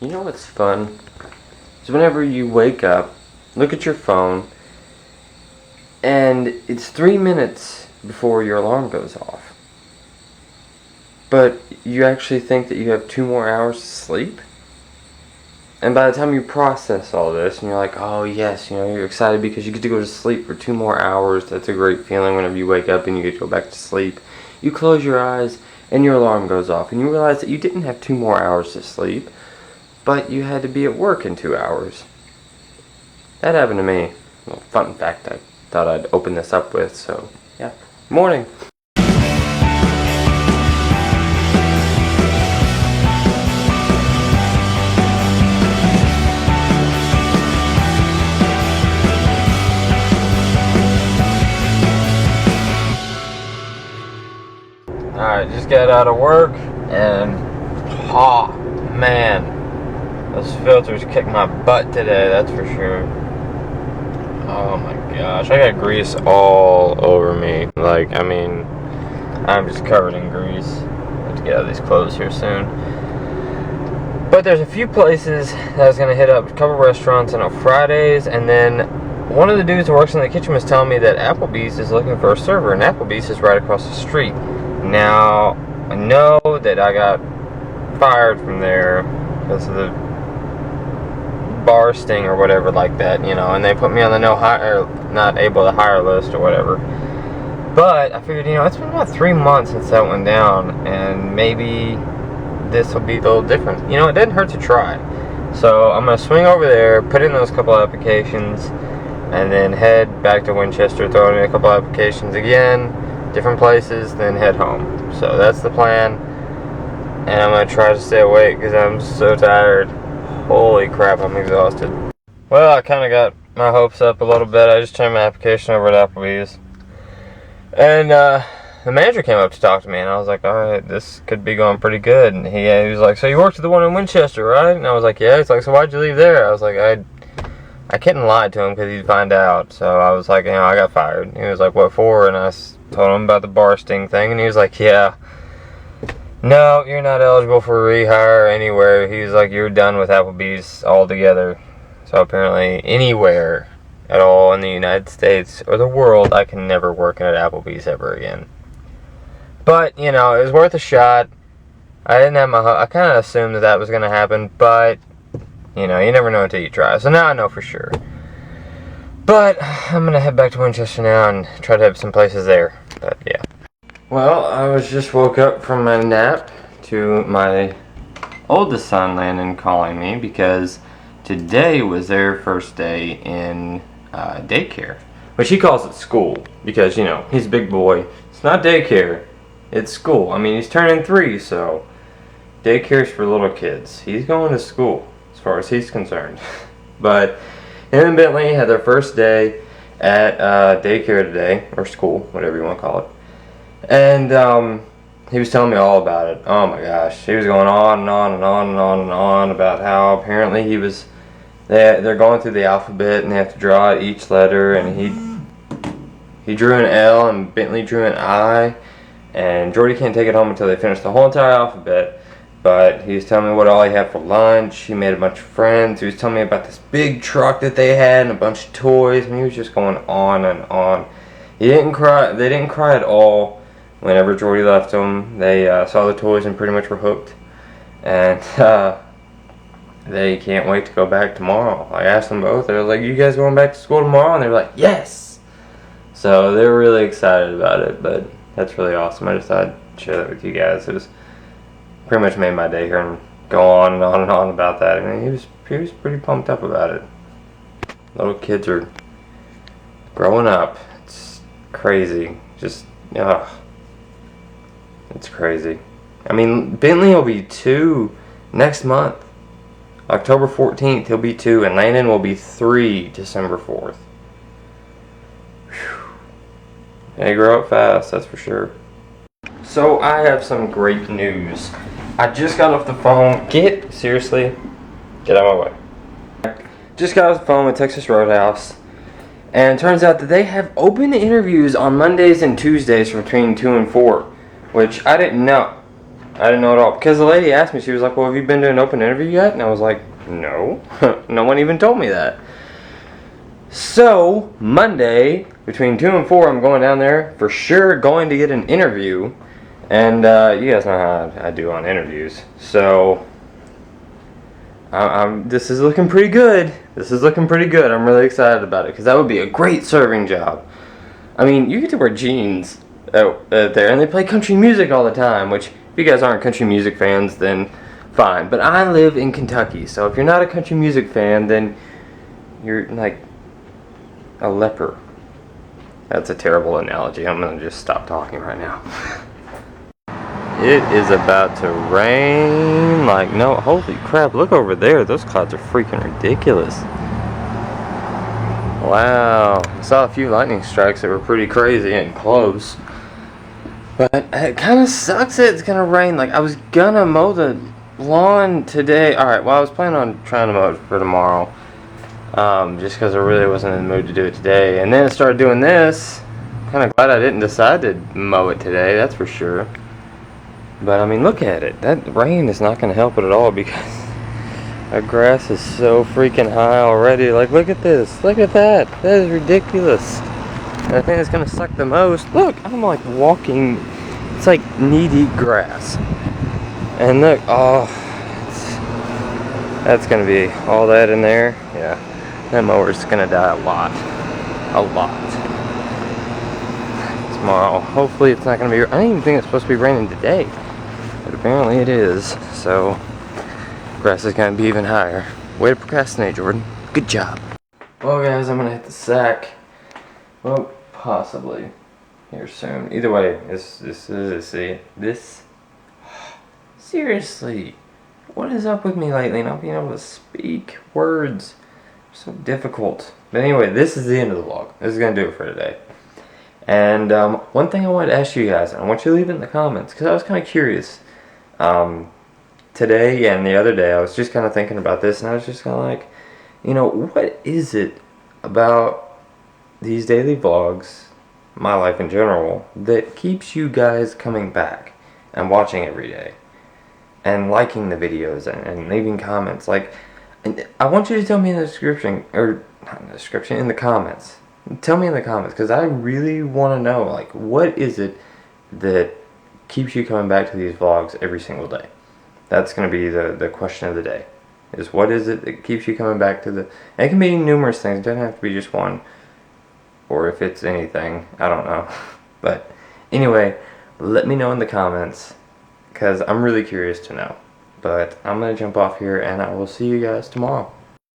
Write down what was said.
You know what's fun? Is whenever you wake up, look at your phone, and it's 3 minutes before your alarm goes off. But you actually think that you have 2 more hours to sleep? And by the time you process all this, and you're like, oh yes, you're excited because you get to go to sleep for 2 more hours. That's a great feeling whenever you wake up and you get to go back to sleep. You close your eyes, and your alarm goes off, and you realize that you didn't have 2 more hours to sleep, but you had to be at work in 2 hours. That happened to me. Well, fun fact I thought I'd open this up with, so yeah. Morning. Alright, just got out of work, and oh man, those filters kicked my butt today, that's for sure. Oh my gosh, I got grease all over me. I'm just covered in grease. I have to get out of these clothes here soon. But there's a few places that I was going to hit up, a couple restaurants on Fridays, and then one of the dudes who works in the kitchen was telling me that Applebee's is looking for a server, and Applebee's is right across the street. Now, I know that I got fired from there because of the bar sting or whatever like that, and they put me on the not able to hire list or whatever. But I figured, it's been about 3 months since that went down, and maybe this will be a little different. It didn't hurt to try. So I'm going to swing over there, put in those couple applications, and then head back to Winchester, throw in a couple applications again, different places, then head home. So that's the plan, and I'm going to try to stay awake because I'm so tired. Holy crap, I'm exhausted. Well, I kind of got my hopes up a little bit. I just turned my application over at Applebee's, and the manager came up to talk to me, and I was like, alright, this could be going pretty good. And he was like, so you worked at the one in Winchester, right? And I was like, yeah. He's like, so why'd you leave there? I was like, I couldn't lie to him because he'd find out. So I was like, I got fired. He was like, what for? And I told him about the bar sting thing, and he was like, yeah, no, you're not eligible for rehire anywhere. He was like, you're done with Applebee's altogether. So apparently anywhere at all in the United States or the world, I can never work at Applebee's ever again. But, it was worth a shot. I didn't have I kind of assumed that was going to happen, but, you never know until you try. So now I know for sure. But I'm going to head back to Winchester now and try to have some places there. But, yeah. Well, I just woke up from my nap to my oldest son, Landon, calling me because today was their first day in daycare. Which he calls it school because, he's a big boy. It's not daycare, it's school. He's turning 3, so daycare's for little kids. He's going to school as far as he's concerned. But him and Bentley had their first day at daycare today, or school, whatever you want to call it. And he was telling me all about it. Oh my gosh, he was going on and on and on and on and on about how apparently they're going through the alphabet and they have to draw out each letter, and he drew an L and Bentley drew an I, and Jordy can't take it home until they finish the whole entire alphabet. But he was telling me what all he had for lunch. He made a bunch of friends. He was telling me about this big truck that they had and a bunch of toys, and he was just going on and on. He didn't cry. They didn't cry at all whenever Jordy left them. They saw the toys and pretty much were hooked. And they can't wait to go back tomorrow. I asked them both. They were like, you guys going back to school tomorrow? And they were like, yes! So they were really excited about it, but that's really awesome. I just thought I'd share that with you guys. It was pretty much made my day here and go on and on and on about that. He was pretty pumped up about it. Little kids are growing up. It's crazy. Just, it's crazy. Bentley will be 2 next month. October 14th, he'll be 2, and Landon will be 3 December 4th. Whew. They grow up fast, that's for sure. So I have some great news. I just got off the phone. Seriously, get out of my way. Just got off the phone with Texas Roadhouse, and it turns out that they have open interviews on Mondays and Tuesdays from between 2 and 4, which I didn't know. I didn't know at all. Because the lady asked me, she was like, well, have you been to an open interview yet? And I was like, no. No one even told me that. So, Monday, between 2 and 4, I'm going down there. For sure going to get an interview. And you guys know how I do on interviews. So, this is looking pretty good. This is looking pretty good. I'm really excited about it. Because that would be a great serving job. I mean, you get to wear jeans out there. And they play country music all the time. Which, if you guys aren't country music fans, then fine. But I live in Kentucky. So, if you're not a country music fan, then you're like a leper. That's a terrible analogy. I'm going to just stop talking right now. It is about to rain like no, holy crap, look over there, those clouds are freaking ridiculous. Wow, I saw a few lightning strikes that were pretty crazy and close. But it kind of sucks that it's gonna rain. Like, I was gonna mow the lawn today. Alright, well, I was planning on trying to mow it for tomorrow. Just because I really wasn't in the mood to do it today. And then it started doing this. Kind of glad I didn't decide to mow it today, that's for sure. But I mean, look at it. That rain is not going to help it at all because our grass is so freaking high already. Like, look at this. Look at that. That is ridiculous. And I think it's going to suck the most. Look, I'm like walking. It's like knee-deep grass. And look, oh, that's going to be all that in there. Yeah, that mower's going to die a lot. A lot. Tomorrow. Hopefully it's not going to be. I didn't even think it's supposed to be raining today. But apparently it is, so grass is going to be even higher. Way to procrastinate, Jordan. Good job. Well, guys, I'm going to hit the sack. Well, possibly here soon. Either way, this. Seriously, what is up with me lately? Not being able to speak words. So difficult. But anyway, this is the end of the vlog. This is going to do it for today. And one thing I wanted to ask you guys, and I want you to leave it in the comments, because I was kind of curious. Today and the other day, I was just kind of thinking about this, and I was just kind of like, you know, what is it about these daily vlogs, my life in general, that keeps you guys coming back and watching every day and liking the videos and leaving comments? Like, and I want you to tell me in the description, or not in the description, in the comments. Tell me in the comments, because I really want to know, like, what is it that keeps you coming back to these vlogs every single day? That's going to be the question of the day. Is what is it that keeps you coming back to the... And it can be numerous things. It doesn't have to be just one. Or if it's anything. I don't know. But anyway, let me know in the comments, because I'm really curious to know. But I'm going to jump off here, and I will see you guys tomorrow.